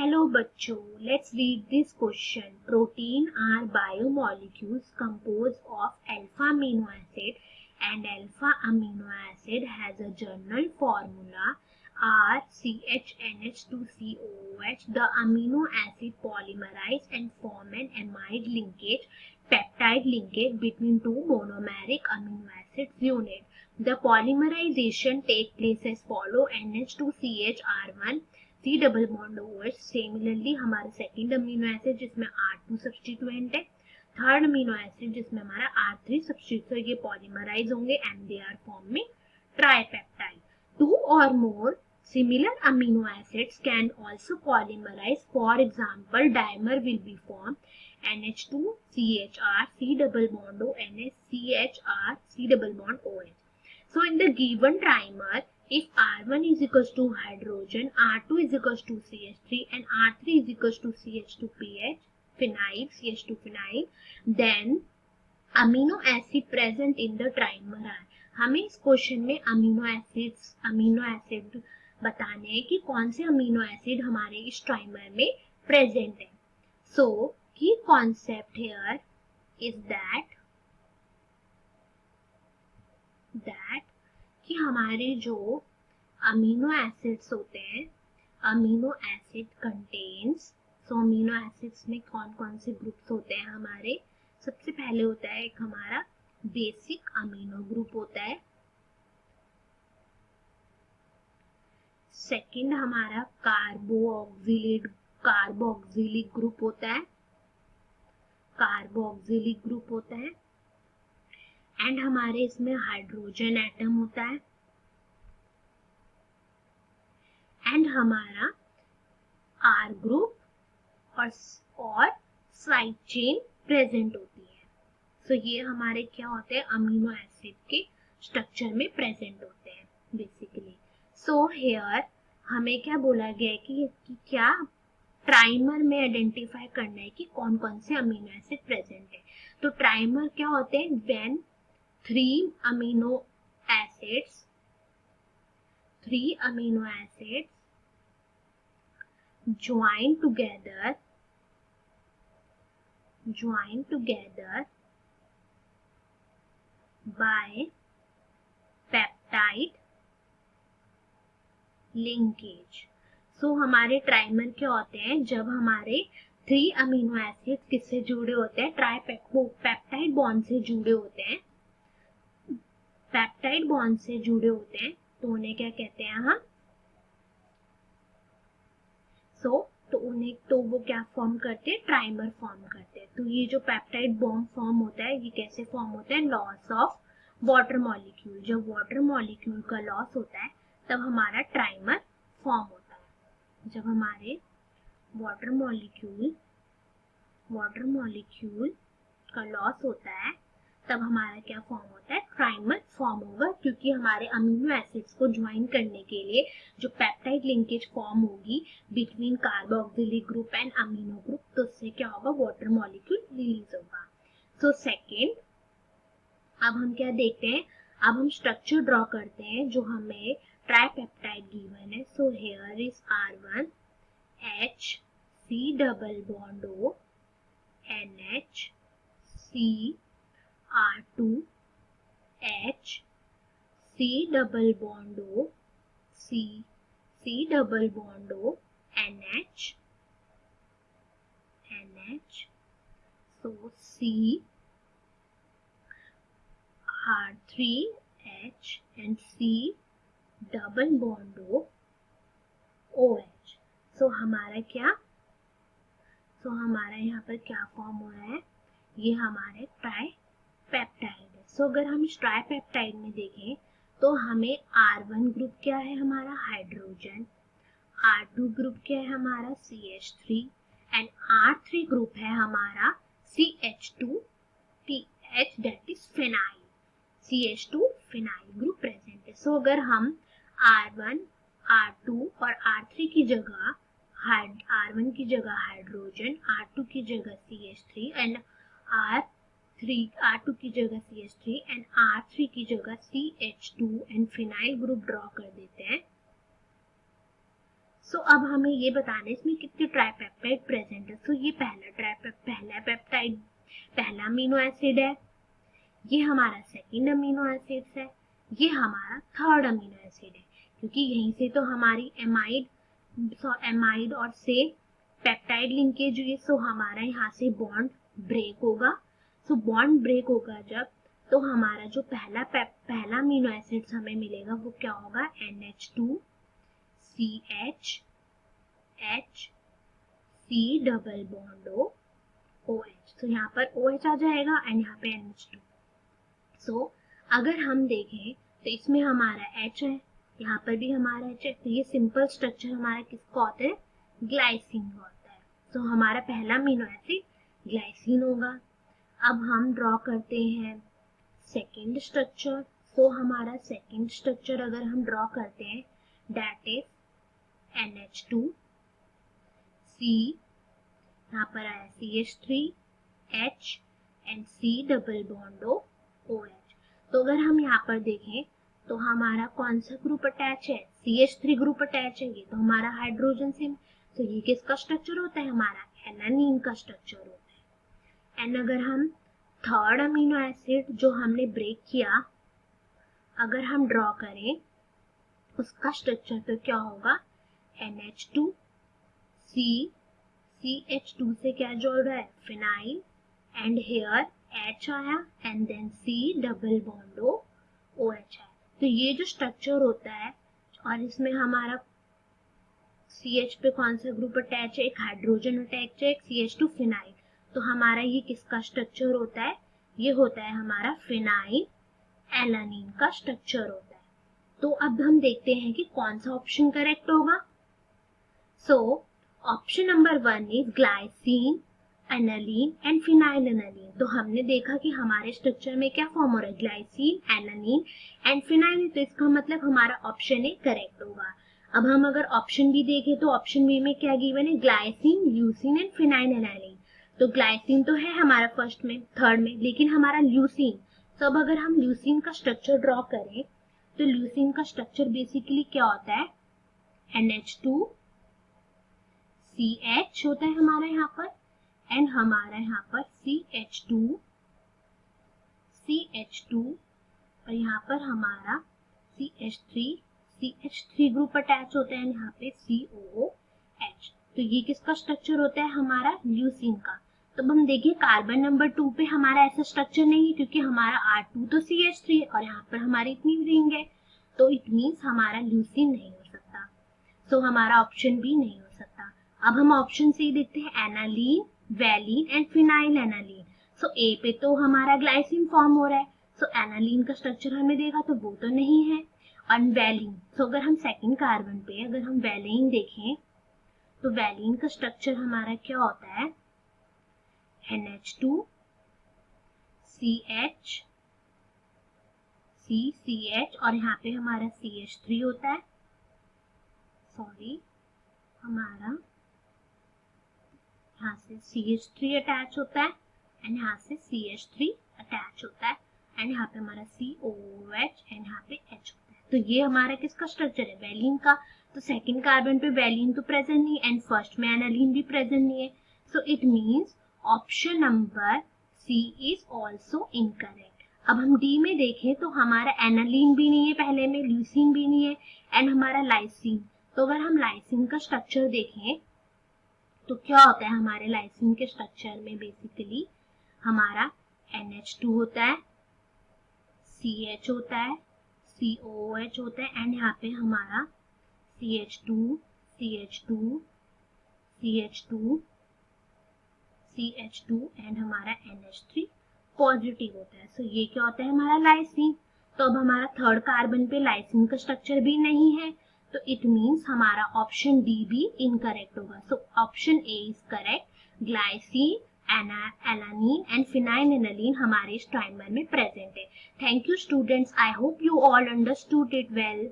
Hello बच्चों, let's read this question. Protein are biomolecules compose of alpha amino acid and alpha amino acid has a general formula RCHNH2COOH. The amino acid polymerize and form an amide linkage, peptide linkage between two monomeric amino acids unit. The polymerization take place as follow: NH2CHR1 C double bond OH. Similarly हमारा second amino acid जिसमें R2 substituent है, third amino acid जिसमें हमारा R3 substituent, ये polymerase होंगे MDR form में tripeptide. To और मोर similar amino acids can also polymerize. For example, dimer will be formed NH2CHR C double bond O NHCHR C double bond OH. So in the given trimer, if R1 is equals to hydrogen, R2 is equals to CH3 and R3 is equals to CH2PH, phenyl, then amino acid present in the trimer are. हमें इस question में amino acid बताने हैं कि कौन से amino acid हमारे इस ट्राइमर में प्रेजेंट है. सो की कॉन्सेप्ट हियर इज दैट कि हमारे जो अमीनो एसिड्स होते हैं, अमीनो एसिड कंटेन्स, सो अमीनो एसिड्स में कौन कौन से ग्रुप्स होते हैं हमारे. सबसे पहले होता है एक हमारा बेसिक अमीनो ग्रुप होता है. सेकंड हमारा कार्बोक्सिलिक ग्रुप होता है. एंड हमारे इसमें हाइड्रोजन एटम होता है. एंड हमारा आर ग्रुप और साइड चेन प्रेजेंट होती है. सो ये हमारे क्या होते हैं, अमीनो एसिड के स्ट्रक्चर में प्रेजेंट होते हैं बेसिकली. सो हियर हमें क्या बोला गया है कि क्या ट्राइमर में आइडेंटिफाई करना है कि कौन कौन से अमीनो एसिड प्रेजेंट है. तो ट्राइमर क्या होते हैं, when three amino acids join together by peptide linkage. सो हमारे ट्राइमर क्या होते हैं, जब हमारे 3 अमीनो एसिड किससे जुड़े होते हैं, पेप्टाइड बॉन्ड से जुड़े होते हैं. पेप्टाइड बॉन्ड से जुड़े होते हैं तो उन्हें क्या कहते हैं हम. तो वो क्या फॉर्म करते हैं, ट्राइमर फॉर्म करते हैं. तो ये जो पेप्टाइड बॉन्ड फॉर्म होता है, ये कैसे फॉर्म होता है, लॉस ऑफ वाटर मॉलिक्यूल. जब वाटर मॉलिक्यूल का लॉस होता है तब हमारा ट्राइमर फॉर्म होता है. जब हमारे वाटर मॉलिक्यूल का लॉस होता है तब हमारा क्या फॉर्म होता है, ट्राइमर फॉर्म होगा. क्योंकि हमारे अमीनो एसिड्स को ज्वाइन करने के लिए जो पेप्टाइड लिंकेज फॉर्म होगी between carboxylic group and amino group, तो उससे क्या होगा, वाटर मॉलिक्यूल रिलीज होगा. सो सेकेंड, अब हम क्या देखते हैं, अब हम स्ट्रक्चर ड्रॉ करते हैं जो हमें ट्राइपेप्टाइड गिवन है. So here is R1 H C double bond O NH C R2 H C double bond O C double bond O NH. So C R3 H and C double bond O OH. So हमारा यहाँ पर क्या form हो रहा है, ये हमारे tripeptide है. सो अगर हम इस ट्राइपेप्टाइड में देखें तो हमें R1 ग्रुप क्या है, हमारा हाइड्रोजन. R2 ग्रुप क्या है, हमारा CH3 एंड R3 ग्रुप है हमारा CH2PH, that is phenyl. CH2 phenyl group present है. सो अगर हम R1 R2 और R3 की जगह R1 की जगह हाइड्रोजन, R2 की जगह CH3 एंड R2 की जगह CH3 एंड R3 की जगह CH2 and phenyl group draw कर देते हैं. सो अब हमें ये बताना है इसमें कितने ट्राइपेप्टाइड प्रेजेंट है। तो ये पहला पेप्टाइड, पहला अमीनो एसिड है, ये हमारा सेकंड अमीनो एसिड है, ये हमारा थर्ड अमीनो एसिड है, क्योंकि यहीं से तो हमारी एमाइड और से पेप्टाइड लिंकेज हुई। सो हमारा यहाँ से बॉन्ड ब्रेक होगा। सो बॉन्ड ब्रेक होगा जब, तो हमारा जो पहला अमीनो एसिड हमें मिलेगा वो क्या होगा, NH2CH C double bond OH। तो यहाँ पर OH आ जाएगा एंड यहाँ पे NH2। सो अगर हम देखें तो इसमें हमारा H है, यहाँ पर भी हमारा H है। तो ये सिंपल स्ट्रक्चर हमारा किसका होता है, ग्लाइसिन का होता है। तो हमारा पहला अमीनो एसिड ग्लाइसिन होगा। अब हम ड्रॉ करते हैं सेकेंड स्ट्रक्चर। तो हमारा सेकेंड स्ट्रक्चर अगर हम ड्रॉ करते हैं दैट इज NH2C, यहाँ पर आया CH3H and C double bond OH। तो अगर हम यहाँ पर देखें तो हमारा कौन सा ग्रुप अटैच है, CH3 ग्रुप अटैच है, ये तो हमारा हाइड्रोजन से। तो ये किसका स्ट्रक्चर होता है, हमारा एलानीन का स्ट्रक्चर होता है। एंड अगर हम थर्ड अमीनो एसिड जो हमने ब्रेक किया अगर हम ड्रॉ करें उसका स्ट्रक्चर तो क्या होगा, CH2 से क्या जोड़ रहा है, फिनाइल, एंड हेयर H आया and then C double bond OH आया। तो ये जो स्ट्रक्चर होता है और इसमें हमारा CH पे कौन सा ग्रुप अटैच है, एक हाइड्रोजन अटैच है, एक CH2 फिनाइल। तो हमारा ये किसका स्ट्रक्चर होता है, ये होता है हमारा फिनाइल एलानीन का स्ट्रक्चर होता है। तो अब हम देखते हैं कि कौन सा ऑप्शन करेक्ट होगा। So option number 1 is glycine, alanine and phenylalanine. तो हमने देखा कि हमारे स्ट्रक्चर में क्या फॉर्म हो रहा है, ग्लाइसिन, एनालीन एंड फिनाइल। तो इसका मतलब हमारा ऑप्शन ए करेक्ट होगा। अब हम अगर ऑप्शन बी देखें तो ऑप्शन बी में क्या गिवन है, glycine, leucine and phenylalanine. तो ग्लाइसिन तो है हमारा फर्स्ट में, थर्ड में, लेकिन हमारा ल्यूसिन। तो अब अगर हम ल्यूसिन का स्ट्रक्चर ड्रॉ करें तो ल्यूसिन का स्ट्रक्चर बेसिकली क्या होता है, NH2CH होता है हमारा यहाँ पर, एंड हमारा यहाँ पर CH2 और यहाँ पर हमारा CH3 ग्रुप अटैच होता है, यहाँ पे COOH। तो ये किसका स्ट्रक्चर होता है, हमारा ल्यूसिन का। तो हम देखिए कार्बन नंबर 2 पे हमारा ऐसा स्ट्रक्चर नहीं है, क्योंकि हमारा R2 तो CH3 है और यहाँ पर हमारी इतनी रिंग है, तो इट मीन्स हमारा ल्यूसिन नहीं हो सकता। सो हमारा ऑप्शन बी नहीं हो सकता। अब हम ऑप्शन सी देखते हैं, aniline, valine and phenyl aniline. सो ए पे तो हमारा ग्लाइसिन फॉर्म हो रहा है, सो एनालीन का स्ट्रक्चर हमें देगा तो वो तो नहीं है। और वैलीन, सो अगर हम सेकेंड कार्बन पे अगर हम वैलीन देखें तो वैलीन का स्ट्रक्चर हमारा क्या होता है, NH2CH और यहाँ पे हमारा CH3 होता है, सॉरी हमारा यहाँ से CH3 अटैच होता है एंड यहाँ से CH3 अटैच होता है एंड यहाँ पे हमारा COOH एंड यहाँ पे H होता है। तो ये हमारा किसका स्ट्रक्चर है, वैलीन का। तो सेकंड कार्बन पे वैलीन तो प्रेजेंट नहीं एंड फर्स्ट में एनालीन भी प्रेजेंट नहीं है। So it means option number C is also incorrect. अब हम डी में देखें तो हमारा एनालीन भी नहीं है, पहले में ल्यूसिन भी नहीं है एंड हमारा लाइसिन। तो अगर हम लाइसिन का स्ट्रक्चर देखें तो क्या होता है, हमारे लाइसिन के स्ट्रक्चर में बेसिकली हमारा NH2 होता है, CH होता है, COOH होता है एंड यहाँ पे हमारा CH2 एंड हमारा NH3 पॉजिटिव होता है। सो ये क्या होता है, हमारा लाइसिन। तो अब हमारा थर्ड कार्बन पे लाइसिन का स्ट्रक्चर भी नहीं है, तो इट मीन्स हमारा ऑप्शन डी भी इनकरेक्ट होगा। So option A is correct, glycine, alanine and phenylalanine हमारे इस ट्राइमर में प्रेजेंट है। Thank you students, I hope you all understood it well.